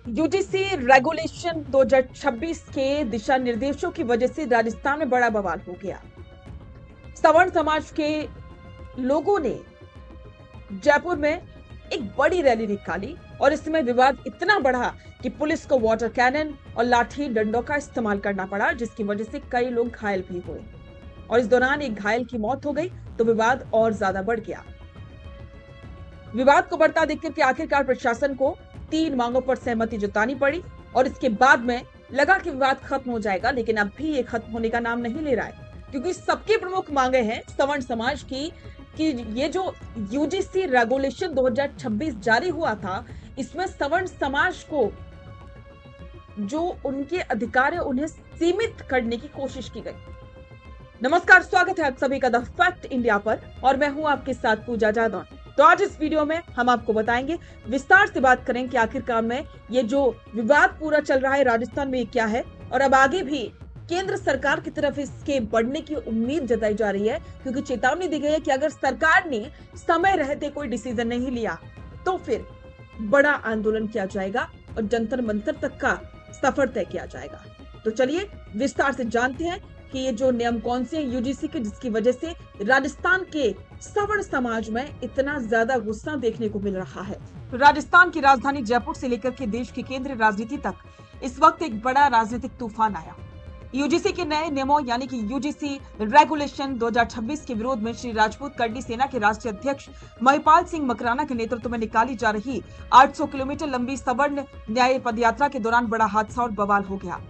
UGC regulation 2026 के दिशा निर्देशों की वजह से राजस्थान में बड़ा बवाल हो गया। सवर्ण समाज के लोगों ने जयपुर में एक बड़ी रैली निकाली और इसमें विवाद इतना बढ़ा कि पुलिस को वाटर कैनन और लाठी डंडों का इस्तेमाल करना पड़ा, जिसकी वजह से कई लोग घायल भी हुए और इस दौरान एक घायल की मौत हो गई तो विवाद और ज्यादा बढ़ गया। विवाद को बढ़ता देखकर के आखिरकार प्रशासन को 3 मांगों पर सहमति जतानी पड़ी और इसके बाद में लगा कि विवाद खत्म हो जाएगा, लेकिन अब भी ये खत्म होने का नाम नहीं ले रहा है, क्योंकि सबकी प्रमुख मांगे हैं सवर्ण समाज की कि ये जो यूजीसी रेगुलेशन 2026 जारी हुआ था, इसमें सवर्ण समाज को जो उनके अधिकार है उन्हें सीमित करने की कोशिश की गई। नमस्कार, स्वागत है आप सभी का द फैक्ट इंडिया पर और मैं हूं आपके साथ पूजा जादौन। तो आज इस वीडियो में हम आपको बताएंगे, विस्तार से बात करें कि आखिरकार में ये जो विवाद पूरा चल रहा है राजस्थान में ये क्या है और अब आगे भी केंद्र सरकार की तरफ इसके बढ़ने की उम्मीद जताई जा रही है, क्योंकि चेतावनी दी गई है कि अगर सरकार ने समय रहते कोई डिसीजन नहीं लिया तो फिर बड़ा आंदोलन किया जाएगा और जंतर मंतर तक का सफर तय किया जाएगा। तो चलिए विस्तार से जानते हैं कि ये जो नियम कौन से हैं यूजीसी के, जिसकी वजह से राजस्थान के सवर्ण समाज में इतना ज्यादा गुस्सा देखने को मिल रहा है। राजस्थान की राजधानी जयपुर से लेकर के देश की केंद्रीय राजनीति तक इस वक्त एक बड़ा राजनीतिक तूफान आया। यूजीसी के नए नियमों यानी कि यूजीसी रेगुलेशन 2026 के विरोध में श्री राजपूत करनी सेना के राष्ट्रीय अध्यक्ष महिपाल सिंह मकराना के नेतृत्व में निकाली जा रही 800 किलोमीटर लंबी सवर्ण न्याय पदयात्रा के दौरान बड़ा हादसा और बवाल हो गया।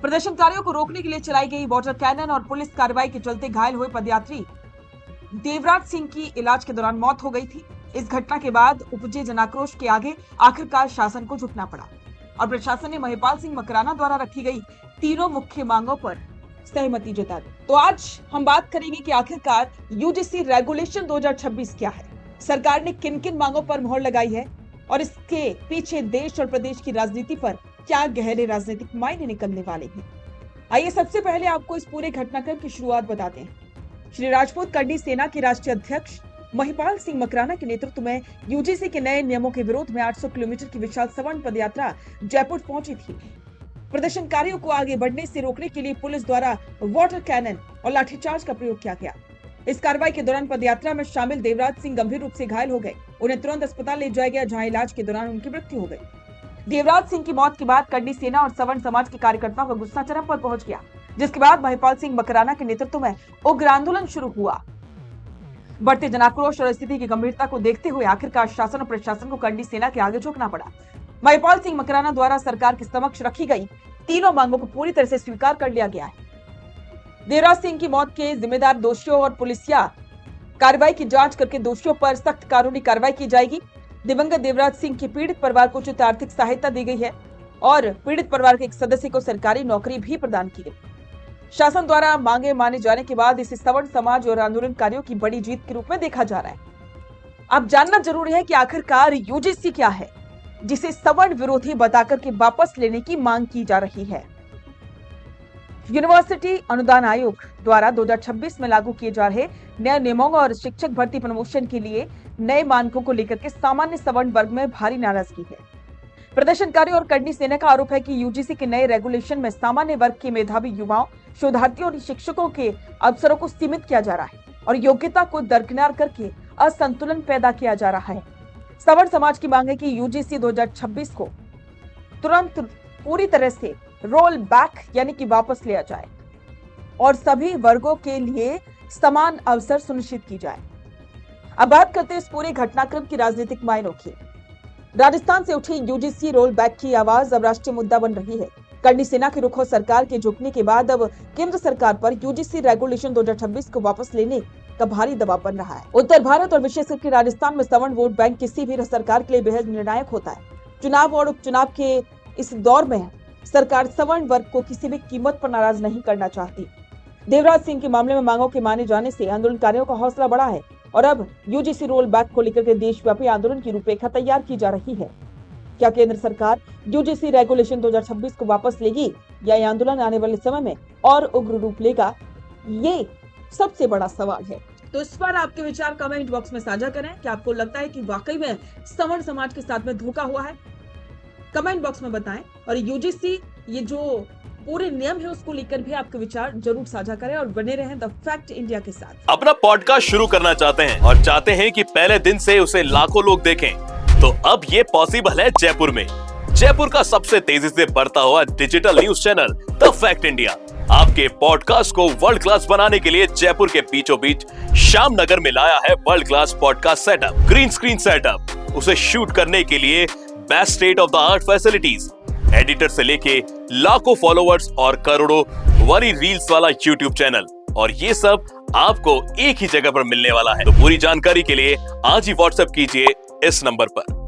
प्रदर्शनकारियों को रोकने के लिए चलाई गई वाटर कैनन और पुलिस कार्रवाई के चलते घायल हुए पदयात्री देवराज सिंह की इलाज के दौरान मौत हो गई थी। इस घटना के बाद उपजे जनाक्रोश के आगे आखिरकार शासन को झुकना पड़ा और प्रशासन ने महिपाल सिंह मकराना द्वारा रखी गई तीनों मुख्य मांगों पर सहमति जता दी। तो आज हम बात करेंगे कि आखिरकार यूजीसी रेगुलेशन 2026 क्या है, सरकार ने किन किन मांगों पर मोहर लगाई है और इसके पीछे देश और प्रदेश की राजनीति पर क्या गहरे राजनीतिक मायने निकलने वाले हैं। आइए सबसे पहले आपको इस पूरे घटनाक्रम की शुरुआत बताते हैं। श्री राजपूत करनी सेना के राष्ट्रीय अध्यक्ष महिपाल सिंह मकराना के नेतृत्व में यूजीसी के नए नियमों के विरोध में 800 किलोमीटर की विशाल सवर्ण पदयात्रा जयपुर पहुंची थी। प्रदर्शनकारियों को आगे बढ़ने से रोकने के लिए पुलिस द्वारा वाटर कैनन और लाठीचार्ज का प्रयोग किया गया। इस कार्रवाई के दौरान पदयात्रा में शामिल देवराज सिंह गंभीर रूप से घायल हो गए। उन्हें तुरंत अस्पताल ले जाया गया, जहां इलाज के दौरान उनकी मृत्यु हो गई। देवराज सिंह की मौत के बाद करनी सेना और सवर्ण समाज के कार्यकर्ताओं का गुस्सा चरम पर पहुंच गया, जिसके बाद महिपाल सिंह मकराना के नेतृत्व में उग्र आंदोलन शुरू हुआ। बढ़ते जनाक्रोश और स्थिति की गंभीरता को देखते हुए आखिरकार शासन और प्रशासन को करनी सेना के आगे झुकना पड़ा। महिपाल सिंह मकराना द्वारा सरकार के समक्ष रखी गई तीनों मांगों को पूरी तरह से स्वीकार कर लिया गया है। देवराज सिंह की मौत के जिम्मेदार दोषियों और पुलिसिया कार्रवाई की जांच करके दोषियों पर सख्त कानूनी कार्रवाई की जाएगी। दिवंगत देवराज सिंह के पीड़ित परिवार को उचित आर्थिक सहायता दी गई है और पीड़ित परिवार के एक सदस्य को सरकारी नौकरी भी प्रदान की गई। शासन द्वारा मांगे माने जाने के बाद इसे सवर्ण समाज और आंदोलनकारियों की बड़ी जीत के रूप में देखा जा रहा है। अब जानना जरूरी है कि आखिरकार यूजीसी क्या है, जिसे सवर्ण विरोधी बताकर के वापस लेने की मांग की जा रही है। यूनिवर्सिटी अनुदान आयोग द्वारा 2026 में लागू किए जा रहे नए नियमों और शिक्षक भर्ती प्रमोशन के लिए नए मानकों को लेकर के सामान्य सवर्ण वर्ग में भारी नाराजगी है। प्रदर्शनकारियों और करनी सेना का आरोप है कि यूजीसी के नए रेगुलेशन में सामान्य वर्ग के मेधावी युवाओं, शोधार्थियों और शिक्षकों के अवसरों को सीमित किया जा रहा है और योग्यता को दरकिनार करके असंतुलन पैदा किया जा रहा है। सवर्ण समाज की मांग है कि यूजीसी 2026 को तुरंत पूरी तरह से रोल बैक यानी कि वापस लिया जाए और सभी वर्गों के लिए समान अवसर सुनिश्चित की जाए। अब बात करते हैं इस पूरे घटनाक्रम की राजनीतिक मायनों की। राजस्थान से उठी यूजीसी रोल बैक की आवाज अब राष्ट्रीय मुद्दा बन रही है। करनी सेना के रुख और सरकार के झुकने के बाद अब केंद्र सरकार पर यूजीसी रेगुलेशन 2026 को वापस लेने का भारी दबाव बन रहा है। उत्तर भारत और विशेष करके राजस्थान में सवर्ण वोट बैंक किसी भी सरकार के लिए बेहद निर्णायक होता है। चुनाव और उपचुनाव के इस दौर में सरकार सवर्ण वर्ग को किसी भी कीमत पर नाराज नहीं करना चाहती। देवराज सिंह के मामले में मांगों के माने जाने से आंदोलनकारियों का हौसला बढ़ा है और अब यूजीसी रोल बैक को लेकर के देशव्यापी आंदोलन की रूपरेखा तैयार की जा रही है। क्या केंद्र सरकार यूजीसी रेगुलेशन 2026 को वापस लेगी या यह आंदोलन आने वाले समय में और उग्र रूप लेगा, ये सबसे बड़ा सवाल है। तो इस पर आपके विचार कमेंट बॉक्स में साझा करें कि आपको लगता है कि वाकई में सवर्ण समाज के साथ में धोखा हुआ है। कमेंट बॉक्स में बताएं और यूजीसी ये जो पूरे नियम है उसको लेकर भी आपके विचार जरूर साझा करें और बने रहें द फैक्ट इंडिया के साथ। अपना पॉडकास्ट शुरू करना चाहते हैं और चाहते हैं कि पहले दिन से उसे लाखों लोग देखें, तो अब ये पॉसिबल है जयपुर में। जयपुर का सबसे तेजी से बढ़ता हुआ digital news channel the fact India आपके पॉडकास्ट को वर्ल्ड क्लास बनाने के लिए जयपुर के बीचों बीच श्याम नगर में लाया है world class podcast setup, green screen setup, उसे शूट करने के लिए best state of the art facilities, editor से लेके लाखों फॉलोवर्स और करोड़ों वरी रील्स वाला यूट्यूब चैनल, और ये सब आपको एक ही जगह पर मिलने वाला है। तो पूरी जानकारी के लिए आज ही व्हाट्सएप कीजिए इस नंबर पर।